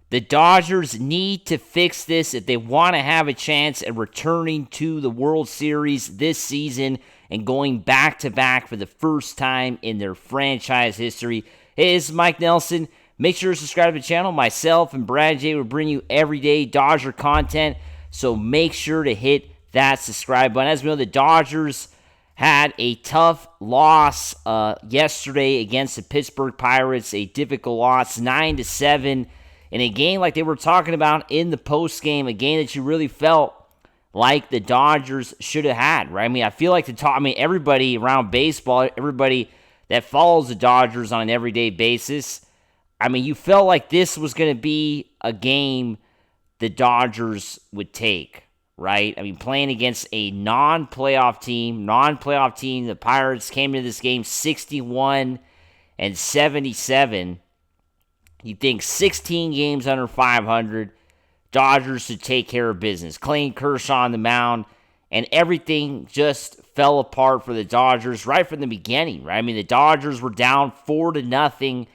The Dodgers need to fix this if they want to have a chance at returning to the World Series this season and going back-to-back for the first time in their franchise history. Hey, this is Mike Nelson. Make sure to subscribe to the channel. Myself and Brad J will bring you everyday Dodger content, so make sure to hit that subscribe button. As we know, the Dodgers had a tough loss yesterday against the Pittsburgh Pirates, a difficult loss, 9-7, in a game like they were talking about in the postgame, a game that you really felt like the Dodgers should have had, right? I mean, I feel like everybody around baseball, everybody that follows the Dodgers on an everyday basis, I mean, you felt like this was going to be a game the Dodgers would take, right? I mean, playing against a non-playoff team, the Pirates came into this game 61-77. You think 16 games under 500, Dodgers should take care of business. Clayton Kershaw on the mound, and everything just fell apart for the Dodgers right from the beginning, right? I mean, the Dodgers were down 4-0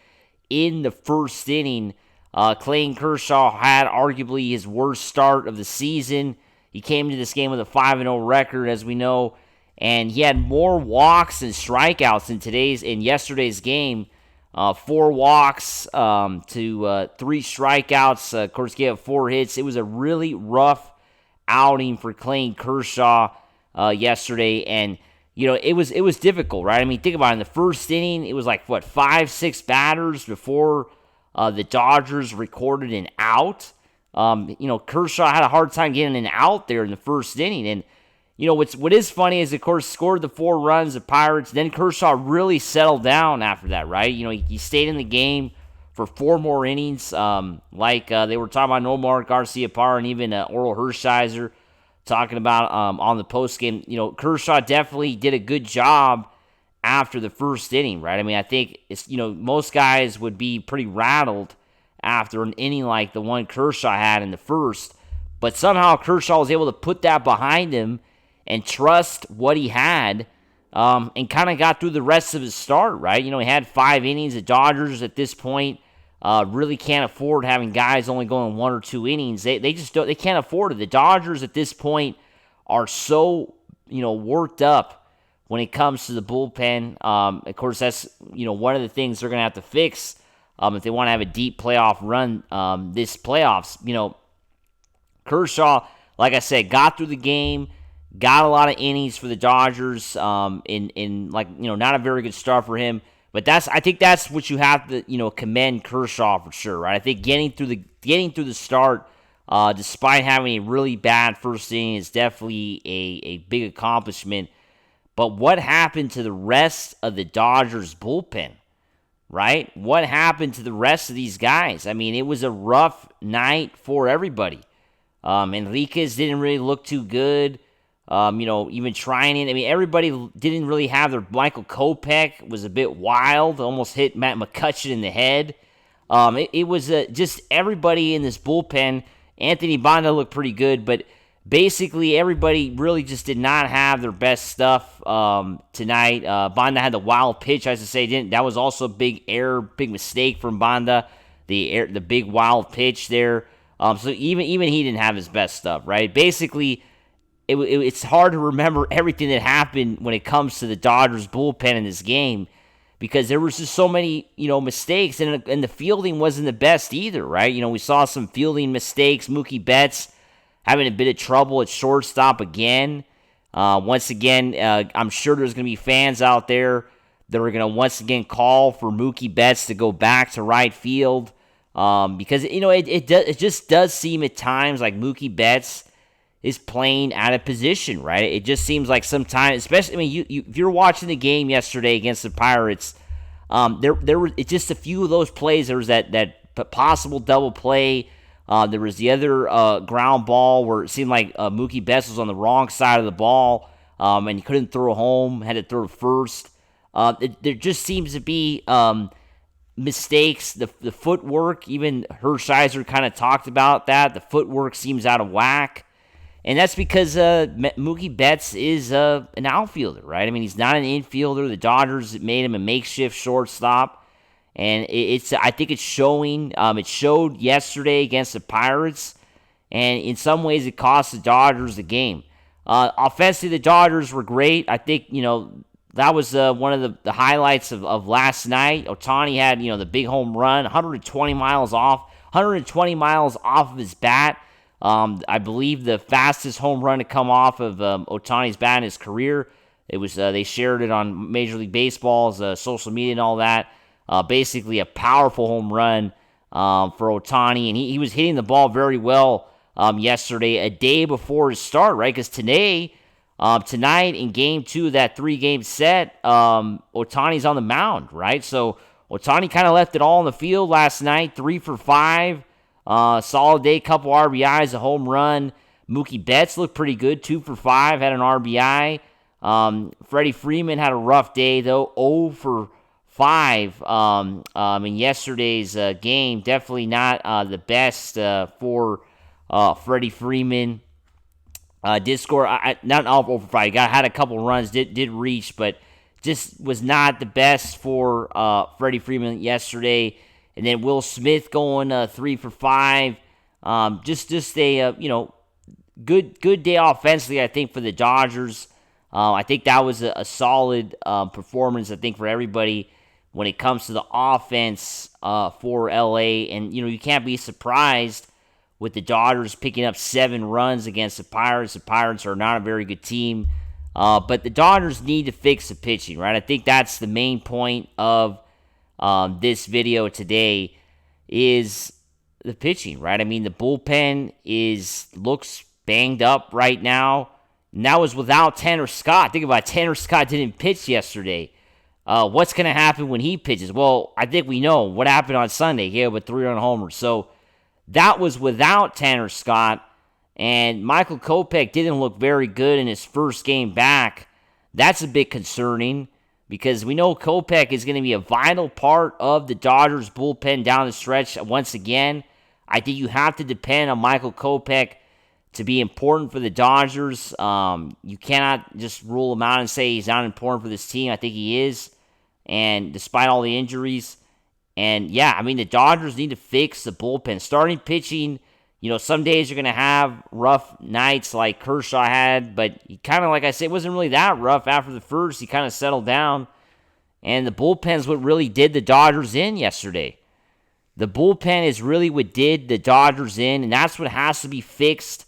in the first inning. Clayton Kershaw had arguably his worst start of the season. He came into this game with a 5-0 record, as we know, and he had more walks and strikeouts in yesterday's game. 4 walks to 3 strikeouts. Of course, gave up 4 hits. It was a really rough outing for Clayton Kershaw yesterday, and it was difficult, right? I mean, think about it. In the first inning, it was like 5-6 batters before the Dodgers recorded an out. Kershaw had a hard time getting an out there in the first inning, and what is funny is, of course, scored the 4 runs, the Pirates. Then Kershaw really settled down after that, right? He stayed in the game for 4 more innings, they were talking about Nomar Garciaparra and even Oral Hershiser talking about on the postgame. Kershaw definitely did a good job after the first inning, right? I mean, I think most guys would be pretty rattled after an inning like the one Kershaw had in the first, but somehow Kershaw was able to put that behind him and trust what he had, and kind of got through the rest of his start, right? He had 5 innings. The Dodgers at this point really can't afford having guys only going 1 or 2 innings. They just don't. They can't afford it. The Dodgers at this point are so worked up when it comes to the bullpen. Of course, that's one of the things they're going to have to fix if they want to have a deep playoff run this playoffs. Kershaw, like I said, got through the game. Got a lot of innings for the Dodgers, not a very good start for him. But I think that's what you have to, commend Kershaw for sure, right? I think getting through the start, despite having a really bad first inning, is definitely a big accomplishment. But what happened to the rest of the Dodgers bullpen, right? What happened to the rest of these guys? I mean, it was a rough night for everybody. Enriquez didn't really look too good. Even trying it. I mean, everybody didn't really have their. Michael Kopech was a bit wild, almost hit Matt McCutcheon in the head. It was just everybody in this bullpen. Anthony Banda looked pretty good, but basically everybody really just did not have their best stuff tonight. Banda had the wild pitch, I should say. That was also a big error, big mistake from Banda. The big wild pitch there. So even he didn't have his best stuff, right? Basically, it's hard to remember everything that happened when it comes to the Dodgers bullpen in this game, because there was just so many, mistakes, and the fielding wasn't the best either, right? We saw some fielding mistakes. Mookie Betts having a bit of trouble at shortstop again. Once again, I'm sure there's going to be fans out there that are going to once again call for Mookie Betts to go back to right field, because it just does seem at times like Mookie Betts is playing out of position, right? It just seems like sometimes, especially, if you're watching the game yesterday against the Pirates, there were just a few of those plays. There was that possible double play. There was the other ground ball where it seemed like Mookie Betts was on the wrong side of the ball, and he couldn't throw home, had to throw first. There just seems to be mistakes. The footwork, even Hershiser kind of talked about that. The footwork seems out of whack. And that's because Mookie Betts is an outfielder, right? I mean, he's not an infielder. The Dodgers made him a makeshift shortstop. And I think it's showing. It showed yesterday against the Pirates, and in some ways it cost the Dodgers the game. Offensively, the Dodgers were great. I think, that was one of the highlights of last night. Ohtani had, the big home run, 120 miles off of his bat. I believe the fastest home run to come off of Ohtani's bat in his career. It was they shared it on Major League Baseball's social media and all that. Basically a powerful home run for Ohtani, and he was hitting the ball very well yesterday, a day before his start, right? Because tonight in Game 2 of that 3-game set, Ohtani's on the mound, right? So Ohtani kind of left it all on the field last night, 3 for 5, solid day, couple RBIs, a home run. Mookie Betts looked pretty good, 2 for 5, had an RBI. Freddie Freeman had a rough day, though, 0 for 5 in yesterday's game. Definitely not the best for Freddie Freeman. Did score, not all over 5. Had a couple runs, did reach, but just was not the best for Freddie Freeman yesterday. And then Will Smith going 3 for 5. Just a good day offensively, I think, for the Dodgers. I think that was a solid performance, I think, for everybody when it comes to the offense for LA. And, you can't be surprised with the Dodgers picking up 7 runs against the Pirates. The Pirates are not a very good team. But the Dodgers need to fix the pitching, right? I think that's the main point of this video today is the pitching, right? I mean, the bullpen looks banged up right now. And that was without Tanner Scott. Think about it. Tanner Scott didn't pitch yesterday. What's going to happen when he pitches? Well, I think we know what happened on Sunday. He gave up a 3-run homer. So that was without Tanner Scott. And Michael Kopech didn't look very good in his first game back. That's a bit concerning because we know Kopech is going to be a vital part of the Dodgers bullpen down the stretch once again. I think you have to depend on Michael Kopech to be important for the Dodgers. You cannot just rule him out and say he's not important for this team. I think he is, and despite all the injuries. And, yeah, I mean, the Dodgers need to fix the bullpen. Starting pitching, some days you're going to have rough nights like Kershaw had, but he kind of, like I said, it wasn't really that rough after the first. He kind of settled down, and the bullpen's what really did the Dodgers in yesterday. The bullpen is really what did the Dodgers in, and that's what has to be fixed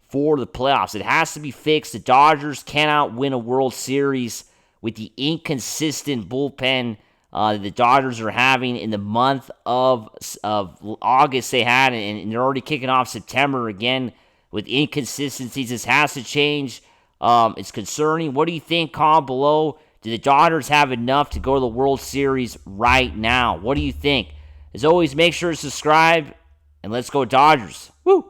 for the playoffs. It has to be fixed. The Dodgers cannot win a World Series with the inconsistent bullpen the Dodgers are having in the month of August they had, and they're already kicking off September again with inconsistencies. This has to change. It's concerning. What do you think? Comment below. Do the Dodgers have enough to go to the World Series right now? What do you think? As always, make sure to subscribe, and let's go Dodgers. Woo!